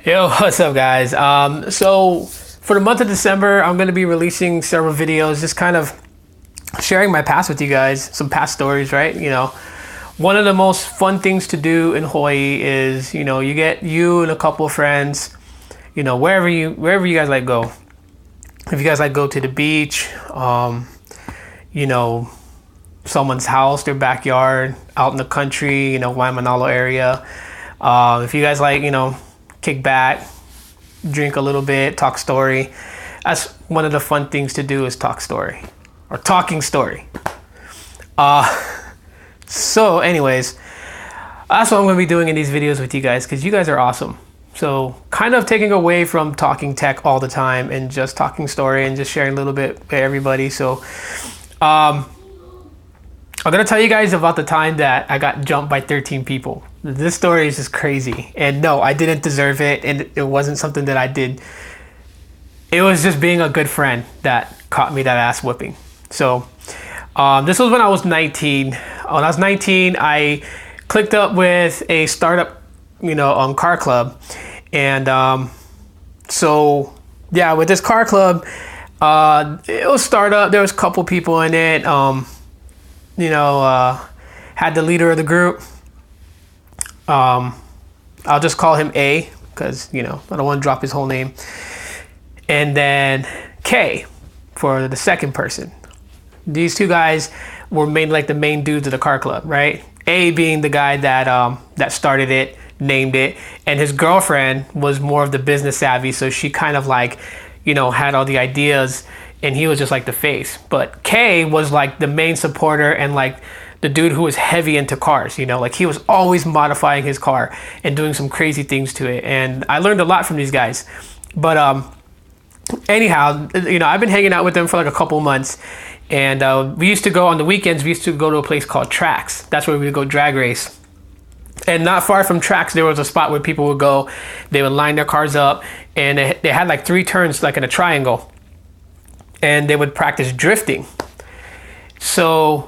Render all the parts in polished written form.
Yo, what's up, guys? So for the month of December, I'm going to be releasing several videos, just kind of sharing my past with you guys, some past stories, right? One of the most fun things to do in Hawaii is, you get you and a couple of friends, wherever you guys like go. If you guys like go to the beach, someone's house, their backyard, out in the country, Waimanalo area. If you guys like, kick back, drink a little bit, talk story. That's one of the fun things to do is talk story or talking story. So anyways, that's what I'm going to be doing in these videos with you guys because you guys are awesome. So kind of taking away from talking tech all the time and just talking story and just sharing a little bit with everybody. So I'm going to tell you guys about the time that I got jumped by 13 people. This story is just crazy. And no, I didn't deserve it. And it wasn't something that I did. It was just being a good friend that caught me that ass whipping. So this was when I was 19. When I was 19, I clicked up with a startup, car club. And so, yeah, with this car club, it was startup. There was a couple people in it. Had the leader of the group. I'll just call him A because, I don't want to drop his whole name. And then K for the second person. These two guys were like the main dudes of the car club, right? A being the guy that started it, named it, and his girlfriend was more of the business savvy. So she kind of had all the ideas and he was just like the face. But K was like the main supporter and like the dude who was heavy into cars, he was always modifying his car and doing some crazy things to it. And I learned a lot from these guys. But anyhow, I've been hanging out with them for like a couple months. And we used to go on the weekends, we used to go to a place called Tracks. That's where we would go drag race. And not far from Tracks, there was a spot where people would go, they would line their cars up and they had like 3 turns like in a triangle. And they would practice drifting. So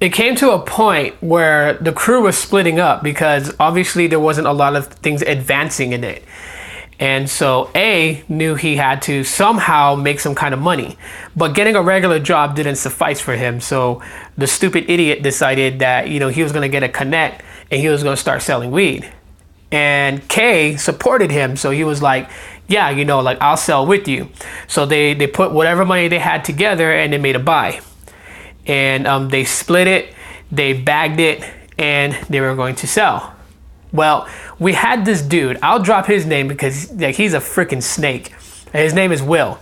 it came to a point where the crew was splitting up because obviously there wasn't a lot of things advancing in it. And so A knew he had to somehow make some kind of money, but getting a regular job didn't suffice for him. So the stupid idiot decided that, he was going to get a connect and he was going to start selling weed. And K supported him. So he was like, yeah, I'll sell with you. So they put whatever money they had together and they made a buy. And they split it, they bagged it, and they were going to sell. Well, we had this dude, I'll drop his name because he's a freaking snake. His name is Will.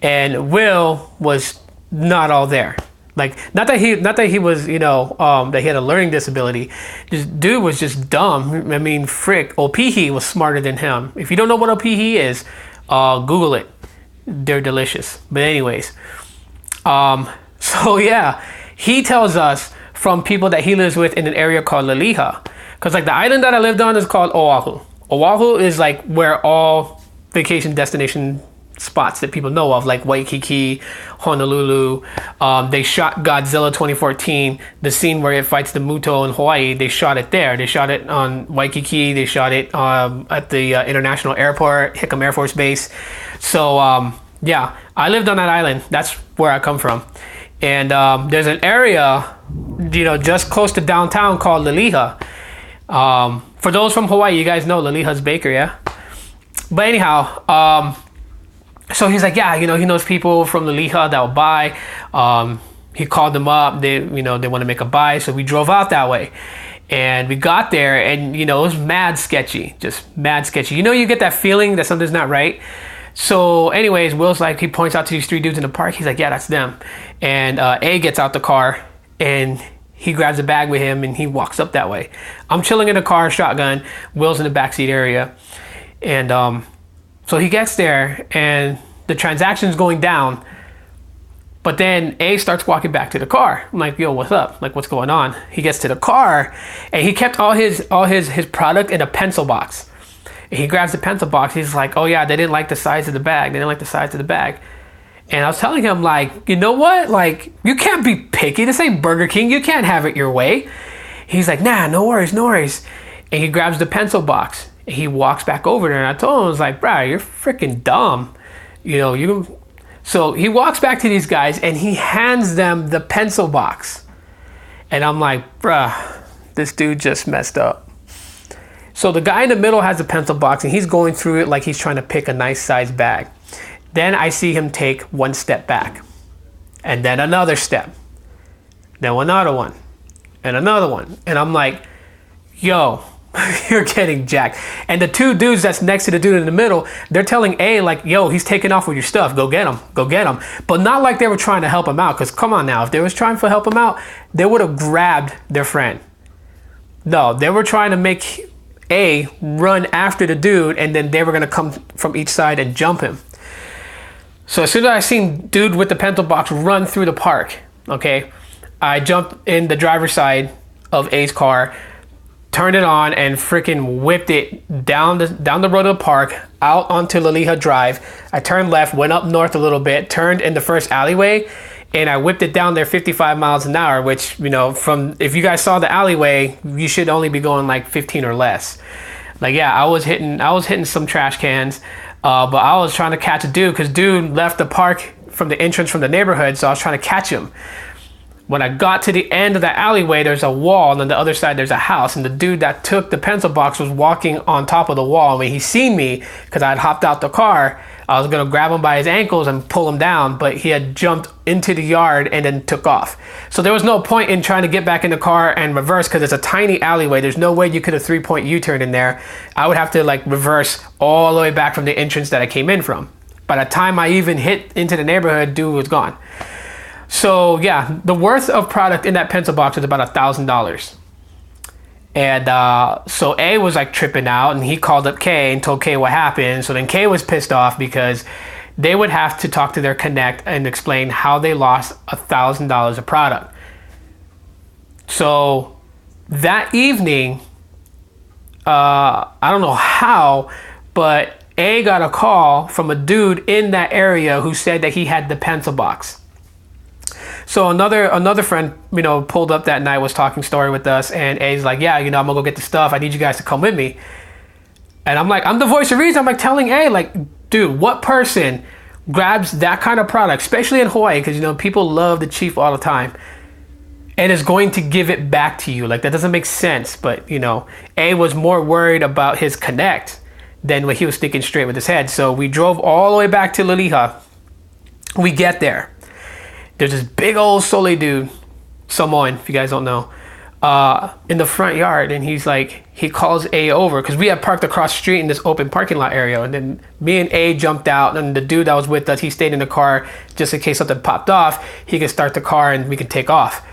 And Will was not all there. Not that he was, that he had a learning disability. This dude was just dumb. I mean, frick, Opihi was smarter than him. If you don't know what Opihi is, Google it. They're delicious. But anyways, so yeah, he tells us from people that he lives with in an area called Aloha. Because the island that I lived on is called Oahu. Oahu is where all vacation destination spots that people know of, like Waikiki, Honolulu. They shot Godzilla 2014, the scene where it fights the Muto in Hawaii. They shot it there. They shot it on Waikiki. They shot it at the International Airport, Hickam Air Force Base. So yeah, I lived on that island. That's where I come from. And there's an area, just close to downtown called Aloha. For those from Hawaii, you guys know Laliha's Baker, yeah? But anyhow, so he's like, yeah, he knows people from Aloha that will buy. He called them up. They want to make a buy. So we drove out that way. And we got there and, it was mad sketchy, just mad sketchy. You get that feeling that something's not right. So anyways, Will's he points out to these 3 dudes in the park. He's like, yeah, that's them. And A gets out the car and he grabs a bag with him and he walks up that way. I'm chilling in the car, shotgun. Will's in the backseat area. And so he gets there and the transaction's going down. But then A starts walking back to the car. I'm like, yo, what's up? What's going on? He gets to the car and he kept all his product in a pencil box. And he grabs the pencil box. He's like, oh yeah, they didn't like the size of the bag. They didn't like the size of the bag. And I was telling him, you know what? You can't be picky. This ain't Burger King. You can't have it your way. He's like, nah, no worries, no worries. And he grabs the pencil box And he walks back over there, and I told him, I was like, bro, you're freaking dumb. You know, you. So he walks back to these guys and he hands them the pencil box. And I'm like, bruh, this dude just messed up. So the guy in the middle has the pencil box and he's going through it like he's trying to pick a nice size bag. Then I see him take one step back, and then another step, then another one, and another one. And I'm like, yo, you're getting jacked. And the two dudes that's next to the dude in the middle, they're telling A, like, yo, he's taking off with your stuff. Go get him. Go get him. But not like they were trying to help him out. Because come on now, if they was trying to help him out, they would have grabbed their friend. No, they were trying to make A run after the dude, and then they were going to come from each side and jump him. So as soon as I seen dude with the pencil box run through the park, okay, I jumped in the driver's side of A's car, turned it on, and freaking whipped it down the road of the park, out onto Aloha Drive. I turned left, went up north a little bit, turned in the first alleyway, and I whipped it down there 55 miles an hour, which, you know, from, if you guys saw the alleyway, you should only be going like 15 or less. Like, yeah, I was hitting some trash cans, but I was trying to catch a dude, because dude left the park from the entrance from the neighborhood, so I was trying to catch him. When I got to the end of the alleyway, there's a wall, and on the other side there's a house, and the dude that took the pencil box was walking on top of the wall. When he seen me, because I had hopped out the car, I was gonna grab him by his ankles and pull him down, but he had jumped into the yard and then took off. So there was no point in trying to get back in the car and reverse, because it's a tiny alleyway. There's no way you could have 3-point U-turn in there. I would have to like reverse all the way back from the entrance that I came in from. By the time I even hit into the neighborhood, dude was gone. So yeah, the worth of product in that pencil box is about $1,000. And so A was like tripping out, and he called up K and told K what happened. So then K was pissed off because they would have to talk to their connect and explain how they lost $1,000 of product. So that evening, I don't know how, but A got a call from a dude in that area who said that he had the pencil box. So another friend, you know, pulled up that night, was talking story with us, and A's like, yeah, you know, I'm gonna go get the stuff. I need you guys to come with me. And I'm like, I'm the voice of reason. I'm like telling A, like, dude, what person grabs that kind of product, especially in Hawaii, because, you know, people love the chief all the time, and is going to give it back to you? Like, that doesn't make sense. But, you know, A was more worried about his connect than what he was thinking straight with his head. So we drove all the way back to Aloha. We get there. There's this big old Sole dude, Samoan, if you guys don't know, in the front yard. And he's like, he calls A over, because we had parked across the street in this open parking lot area. And then me and A jumped out, and the dude that was with us, he stayed in the car just in case something popped off. He could start the car and we could take off.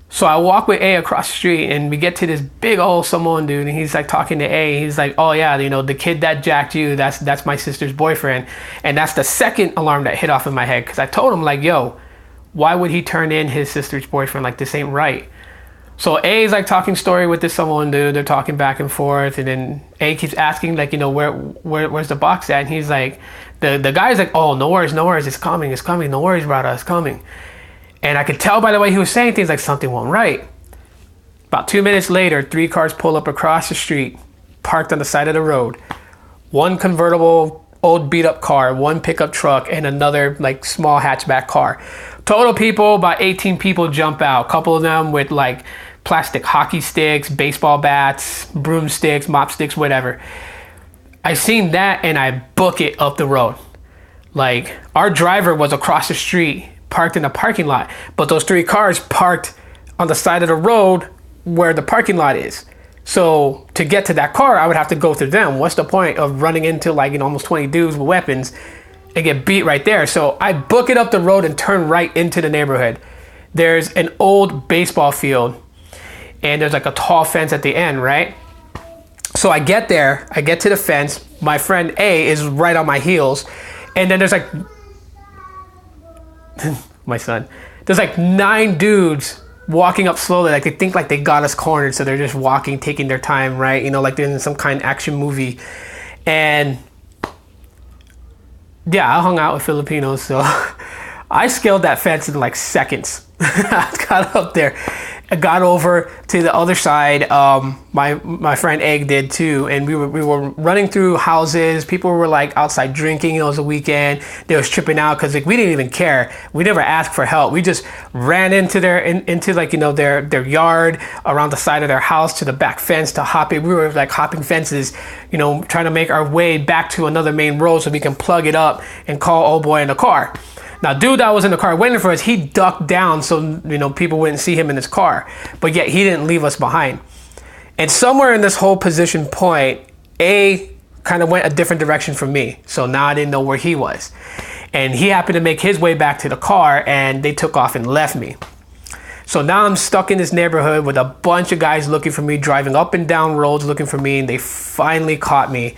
So I walk with A across the street, and we get to this big old Samoan dude, and he's like talking to A. He's like, oh yeah, you know, the kid that jacked you, that's my sister's boyfriend. And that's the second alarm that hit off in my head, because I told him, like, yo, why would he turn in his sister's boyfriend? Like, this ain't right. So A is like talking story with this Samoan dude. They're talking back and forth, and then A keeps asking, like, you know, where's the box at? And he's like, the guy's like, oh, no worries, it's coming, no worries, brother, it's coming. And I could tell by the way he was saying things, like something went right. About 2 minutes later, 3 cars pull up across the street, parked on the side of the road. One convertible old beat up car, one pickup truck, and another like small hatchback car. Total people, about 18 people jump out. A couple of them with like plastic hockey sticks, baseball bats, broomsticks, mop sticks, whatever. I seen that and I book it up the road. Like, our driver was across the street, parked in a parking lot, but those 3 cars parked on the side of the road where the parking lot is. So to get to that car, I would have to go through them. What's the point of running into, like, you know, almost 20 dudes with weapons and get beat right there? So I book it up the road and turn right into the neighborhood. There's an old baseball field, and there's like a tall fence at the end, right? So I get there, I get to the fence. My friend A is right on my heels. And then there's like, my son, there's like 9 dudes walking up slowly. Like, they think like they got us cornered. So they're just walking, taking their time, right? You know, like they're in some kind of action movie. And yeah, I hung out with Filipinos. So I scaled that fence in like seconds. I got up there I got over to the other side. My friend Egg did too, and we were running through houses. People were like outside drinking. It was a weekend. They was tripping out because like we didn't even care. We never asked for help. We just ran into into like, you know, their yard, around the side of their house to the back fence to hop it. We were like hopping fences, you know, trying to make our way back to another main road so we can plug it up and call old boy in the car. Now, dude that was in the car waiting for us, he ducked down so, you know, people wouldn't see him in his car. But yet he didn't leave us behind. And somewhere in this whole position point, A kind of went a different direction from me. So now I didn't know where he was. And he happened to make his way back to the car, and they took off and left me. So now I'm stuck in this neighborhood with a bunch of guys looking for me, driving up and down roads looking for me, and they finally caught me.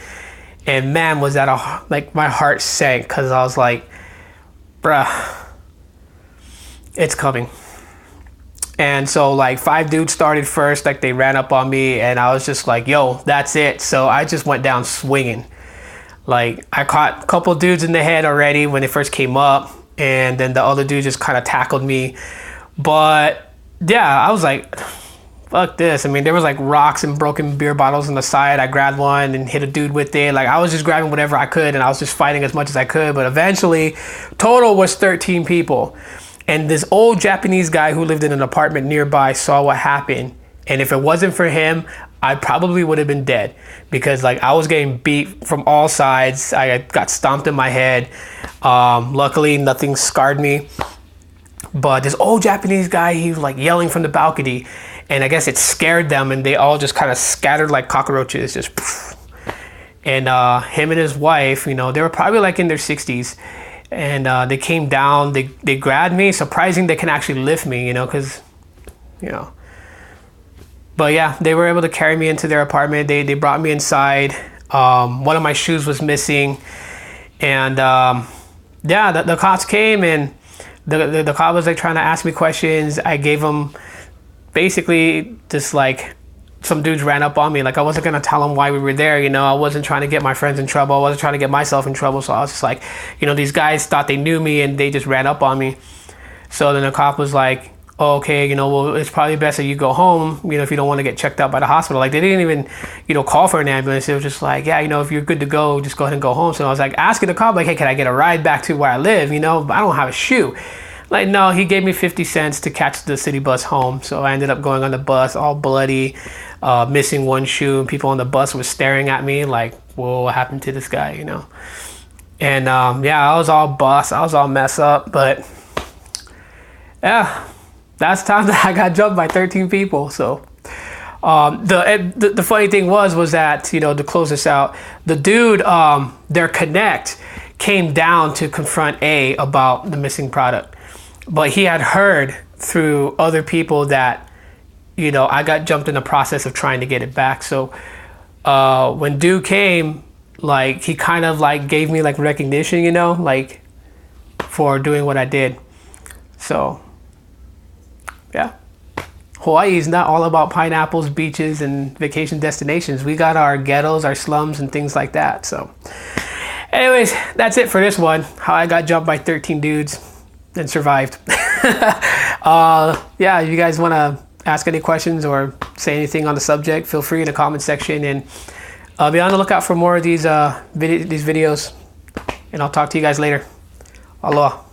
And man, was that like my heart sank, because I was like, bruh, it's coming. And so like 5 dudes started first, like they ran up on me, and I was just like, yo, that's it. So I just went down swinging. Like I caught a couple dudes in the head already when they first came up, and then the other dude just kind of tackled me. But yeah, I was like, fuck this. I mean, there was like rocks and broken beer bottles on the side. I grabbed one and hit a dude with it. Like I was just grabbing whatever I could, and I was just fighting as much as I could. But eventually, total was 13 people. And this old Japanese guy who lived in an apartment nearby saw what happened. And if it wasn't for him, I probably would have been dead, because like I was getting beat from all sides. I got stomped in my head. Luckily, nothing scarred me. But this old Japanese guy, he was like yelling from the balcony, and I guess it scared them, and they all just kind of scattered like cockroaches, just poof. And him and his wife, you know, they were probably like in their 60s, and they came down, they grabbed me. Surprising they can actually lift me, you know, because, you know. But yeah, they were able to carry me into their apartment. They brought me inside. One of my shoes was missing, and yeah, the cops came, and the cop was like trying to ask me questions. I gave him basically just like, some dudes ran up on me. Like I wasn't gonna tell them why we were there, you know. I wasn't trying to get my friends in trouble. I wasn't trying to get myself in trouble. So I was just like, you know, these guys thought they knew me, and they just ran up on me. So then the cop was like, oh, okay, you know, well, it's probably best that you go home, you know, if you don't want to get checked out by the hospital. Like they didn't even, you know, call for an ambulance. It was just like, yeah, you know, if you're good to go, just go ahead and go home. So I was like asking the cop, like, hey, can I get a ride back to where I live? You know, I don't have a shoe. Like, no, he gave me 50 cents to catch the city bus home. So I ended up going on the bus all bloody, missing one shoe. And people on the bus were staring at me like, whoa, what happened to this guy, you know? And yeah, I was all bust. I was all messed up. But yeah, that's time that I got jumped by 13 people. So the funny thing was that, you know, to close this out, the dude, their connect came down to confront A about the missing product. But he had heard through other people that, you know, I got jumped in the process of trying to get it back. So when dude came, like he kind of like gave me like recognition, you know, like for doing what I did. So yeah, Hawaii is not all about pineapples, beaches, and vacation destinations. We got our ghettos, our slums, and things like that. So anyways, that's it for this one. How I got jumped by 13 dudes and survived. Yeah, if you guys want to ask any questions or say anything on the subject, feel free in the comment section, and be on the lookout for more of these videos, and I'll talk to you guys later. Aloha.